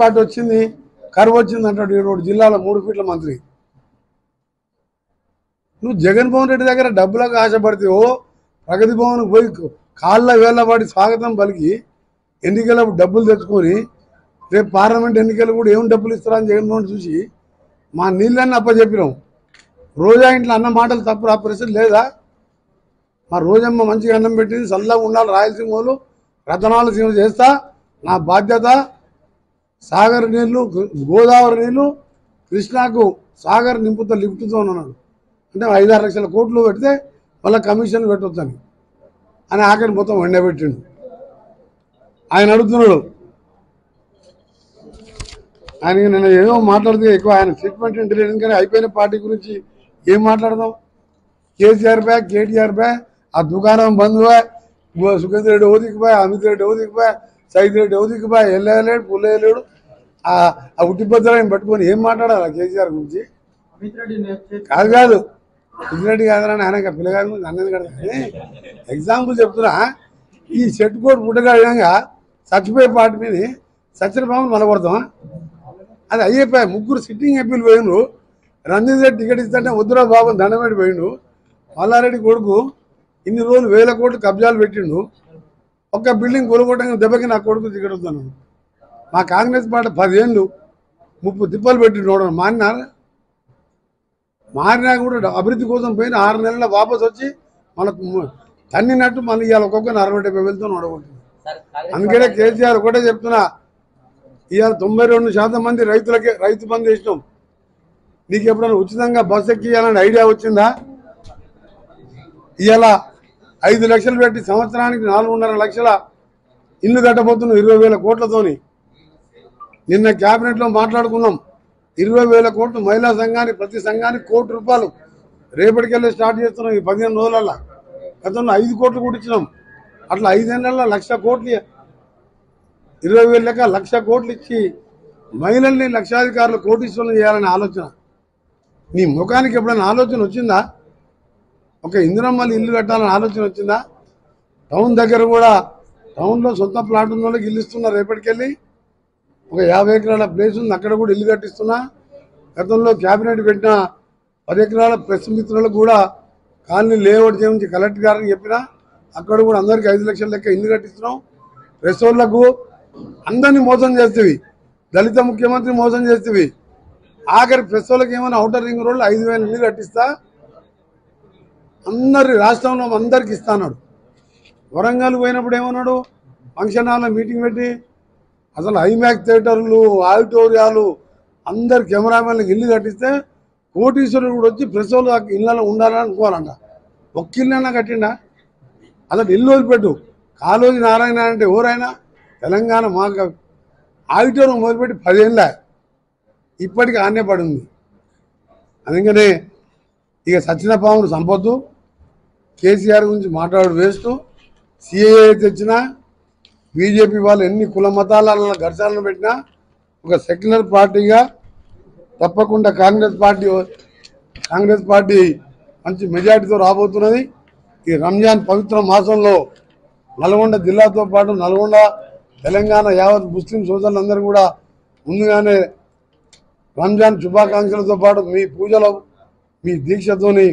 Party వచ్చింది, కరువు వచ్చింది అంటాడు. 7 జిల్లాల 3 ఫీట్ల మంత్రి. నువ్వు జగన్మోహన్ రెడ్డి దగ్గర డబ్బులకు ఆశపడితే ప్రగతి భవన్ పోయి కాళ్ళ వేళ్ళ పడి స్వాగతం పలికి ఎన్నికలకు డబ్బులు తెచ్చుకొని రేపు పార్లమెంట్ ఎన్నికలు కూడా ఏం డబ్బులు ఇస్తారని జగన్మోహన్ చూసి మా నీళ్ళన్నీ అప్పచెప్పినాం. రోజా ఇంట్లో అన్న మాటలు తప్పుడు ఆ పరిస్థితి లేదా? మా రోజమ్మ మంచిగా అన్నం పెట్టింది, చల్లగా ఉండాలి, రాయలసీమలు రతనాలు సీమ చేస్తా, నా బాధ్యత. సాగర్ నీళ్లు, గోదావరి నీళ్లు కృష్ణాకు సాగర్ నింపుతో లిఫ్ట్తో అన్నాడు. అంటే 5-6 లక్షల కోట్లు పెడితే మళ్ళీ కమిషన్ పెట్టొచ్చని అని ఆఖరి మొత్తం వండబెట్టిండు. ఆయన అడుగుతున్నాడు, ఆయనకి నేను ఏదో మాట్లాడితే ఎక్కువ ఆయన స్టేట్మెంట్ ఇంటెలిజెన్స్ కానీ అయిపోయిన పార్టీ గురించి ఏం మాట్లాడదాం? కేసీఆర్ బ్యా, కేటీఆర్ బ్యా, ఆ దుకాణం బంద్ బ్యా, సుఖేంద్ర రెడ్డి ఓదికి బ్యా, అమిత్ రెడ్డి ఓదికి బ్యా, సైద్ రెడ్డి ఓదికి బ్యా, ఎల్లేయలేడు పుల్లేయలేడు. ఆ ఉట్టిభద్రాన్ని పట్టుకొని ఏం మాట్లాడాలి కేసీఆర్ గురించి? కాదు రెడ్డి కాదని ఆయన పిల్లగాడు అన్నది కదా. ఎగ్జాంపుల్ చెప్తున్నా, ఈ సెట్ కోట్ పుట్టగా విధంగా చచ్చిపోయే పార్టీ మీద సచిన బాబుని మలగొడతాం. అది అయ్యిపోయా. 3 సిట్టింగ్ ఎంపీలు పోయిండు. రంజిత్ రెడ్డి టికెట్ ఇస్తుంటే వద్దురా బాబు దండమేడి పోయిండు. మల్లారెడ్డి కొడుకు ఇన్ని రోజులు 1000 కోట్లు కబ్జాలు పెట్టిండు. ఒక్క బిల్డింగ్ కొనుక్కోవడానికి దెబ్బకి నా కొడుకు టికెట్ వస్తున్నాను. మా కాంగ్రెస్ పార్టీ 10 ఏళ్ళు 30 తిప్పలు పెట్టిండు. మారినా కూడా అభివృద్ధి కోసం పోయిన 6 నెలల వాపసు వచ్చి మన తన్నినట్టు మళ్ళీ ఇవాళ ఒక్కొక్క 60-70 వేలతో నడగొట్టింది. అందుకనే కేసీఆర్ ఒకటే చెప్తున్నా, ఇవాళ 92% మంది రైతులకే రైతు బంధు ఇష్టం. నీకు ఎప్పుడైనా ఉచితంగా బస్సు ఎక్కియాలని ఐడియా వచ్చిందా? ఇవాళ 5 లక్షలు పెట్టి సంవత్సరానికి 4.5 లక్షల ఇల్లు కట్టబోతున్నాం 20,000 కోట్లతోని. నిన్న క్యాబినెట్లో మాట్లాడుకున్నాం. 20,000 కోట్లు మహిళా సంఘానికి, ప్రతి సంఘానికి ₹1,00,00,000 రేపటికెళ్ళి స్టార్ట్ చేస్తున్నాం. ఈ 15 రోజులల్లో గతంలో 5 కోట్లు కూడా ఇచ్చినాం. అట్లా 5 ఏళ్లలో 1,00,000 కోట్లు, 20,000 లెక్క 1,00,000 కోట్లు ఇచ్చి మహిళల్ని లక్షాధికారులు కోటీశ్వరులు చేయాలనే ఆలోచన నీ ముఖానికి ఎప్పుడైనా ఆలోచన వచ్చిందా? ఒక ఇందిరమ్మలు ఇల్లు కట్టాలని ఆలోచన వచ్చిందా? టౌన్ దగ్గర కూడా టౌన్లో సొంత ప్లాట్ ఉన్న వాళ్ళకి ఇల్లు ఇస్తున్నారు. రేపటికెళ్ళి ఒక 50 ఎకరాల ప్లేస్ ఉంది, అక్కడ కూడా ఇల్లు కట్టిస్తున్నా. గతంలో క్యాబినెట్ పెట్టిన 10 ఎకరాల ప్రెస్ మిత్రులకు కూడా కాలనీ లేఅవుట్ చేయించి కలెక్టర్ గారిని చెప్పినా అక్కడ కూడా అందరికీ 5 లక్షల లెక్క ఇల్లు కట్టిస్తున్నాం. ప్రెస్ వాళ్ళకు అందరినీ మోసం చేస్తేవి, దళిత ముఖ్యమంత్రి మోసం చేస్తేవి. ఆఖరి ప్రెస్ వాళ్ళకి ఏమైనా ఔటర్ రింగ్ రోడ్లు 5,000 ఇల్లు కట్టిస్తా, అందరి రాష్ట్రంలో అందరికి ఇస్తాన్నాడు. వరంగల్ పోయినప్పుడు ఏమన్నాడు? ఫంక్షన్ హాల్లో మీటింగ్ పెట్టి అసలు ఐమాక్స్ థియేటర్లు, ఆడిటోరియాలు, అందరు కెమెరామెన్లకు ఇల్లు కట్టిస్తే కోటీశ్వరుడు కూడా వచ్చి ప్రెస్ వాళ్ళు ఇళ్ళలో ఉండాలని అనుకోవాలంట. ఒక్క ఇల్లైనా కట్టిండా? అసలు ఇల్లు వదిలిపెట్టు. కాళోజీ నారాయణ అంటే ఎవరైనా తెలంగాణ మాకు ఆడిటోరియం మొదలుపెట్టి 10 ఏళ్ళ ఇప్పటికీ ఆనే పడింది. అందుకనే ఇక సచిన పామును సంపొద్దు. కేసీఆర్ గురించి మాట్లాడు వేస్తూ సిఏఏ తెచ్చినా, బీజేపీ వాళ్ళు ఎన్ని కుల మతాల ఘర్షణలు పెట్టినా ఒక సెక్యులర్ పార్టీగా తప్పకుండా కాంగ్రెస్ పార్టీ మంచి మెజార్టీతో రాబోతున్నది. ఈ రంజాన్ పవిత్ర మాసంలో నల్గొండ జిల్లాతో పాటు నల్గొండ, తెలంగాణ యావత్ ముస్లిం సోదరులందరూ కూడా ముందుగానే రంజాన్ శుభాకాంక్షలతో పాటు మీ పూజలో, మీ దీక్షతోని